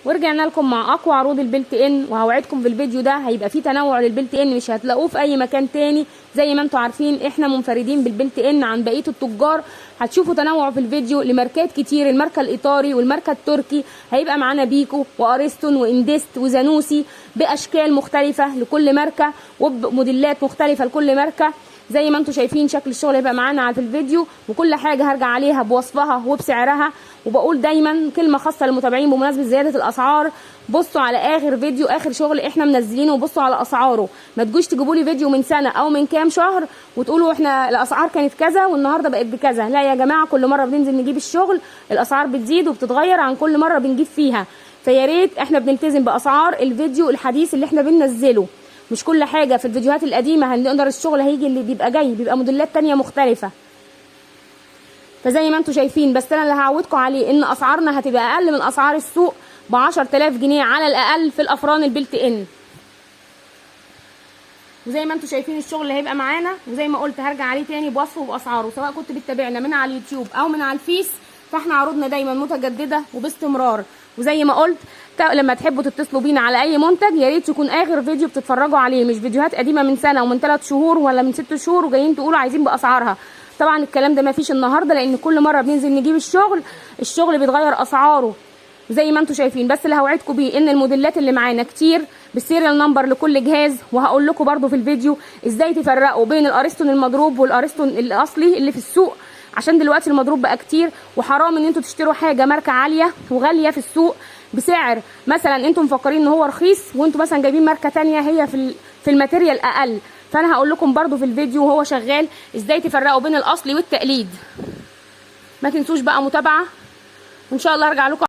ورجعنا لكم مع اقوى عروض البلت ان، وهوعدكم في الفيديو ده هيبقى فيه تنوع للبلت ان مش هتلاقوه في اي مكان تاني. زي ما انتم عارفين احنا منفردين بالبلت ان عن بقيه التجار. هتشوفوا تنوع في الفيديو لماركات كتير، الماركه الايطالي والماركه التركي، هيبقى معانا بيكو وارستون واندست وزانوسي باشكال مختلفه لكل ماركه وبموديلات مختلفه لكل ماركه. زي ما انتم شايفين شكل الشغل هيبقى معانا في الفيديو، وكل حاجه هرجع عليها بوصفها وبسعرها. وبقول دايما كلمه خاصه للمتابعين بمناسبه زياده الاسعار، بصوا على اخر فيديو، اخر شغل احنا منزلينه، وبصوا على اسعاره. ما تجوش تجيبوا لي فيديو من سنه او من كام شهر وتقولوا احنا الاسعار كانت كذا والنهارده بقت بكذا. لا يا جماعه، كل مره بننزل نجيب الشغل الاسعار بتزيد وبتتغير عن كل مره بنجيب فيها. فيا ريت احنا بنلتزم باسعار الفيديو الحديث اللي احنا بننزله. مش كل حاجه في الفيديوهات القديمه هنقدر الشغل هيجي اللي بيبقى جاي، بيبقى موديلات تانية مختلفه. فزي ما انتم شايفين، بس انا اللي هعودكم عليه ان اسعارنا هتبقى اقل من اسعار السوق ب 10000 جنيه على الاقل في الافران البلت ان. وزي ما انتم شايفين الشغل اللي هيبقى معانا، وزي ما قلت هرجع عليه تاني بوصفه وباسعاره، سواء كنت بتتابعنا من على اليوتيوب او من على الفيس، فاحنا عروضنا دايما متجدده وباستمرار. وزي ما قلت لما تحبوا تتصلوا بينا على اي منتج يا ريت يكون اخر فيديو بتتفرجوا عليه، مش فيديوهات قديمه من سنه ومن 3 شهور ولا من 6 شهور وجايين تقولوا عايزين باسعارها. طبعا الكلام ده مفيش النهارده، لان كل مره بننزل نجيب الشغل بيتغير اسعاره زي ما انتم شايفين. بس اللي هوعدكم بيه ان الموديلات اللي معانا كتير بالسيريال نمبر لكل جهاز. وهقول لكم برده في الفيديو ازاي تفرقوا بين الارستون المضروب والارستون الاصلي اللي في السوق، عشان دلوقتي المضروب بقى كتير، وحرام ان انتوا تشتروا حاجه ماركه عاليه وغاليه في السوق بسعر مثلا انتم مفكرين ان هو رخيص، وانتم مثلا جايبين ماركه تانية هي في الماتيريال اقل. فانا هقول لكم برده في الفيديو وهو شغال ازاي تفرقوا بين الاصلي والتقليد. ما تنسوش بقى متابعه، وان شاء الله ارجع لكم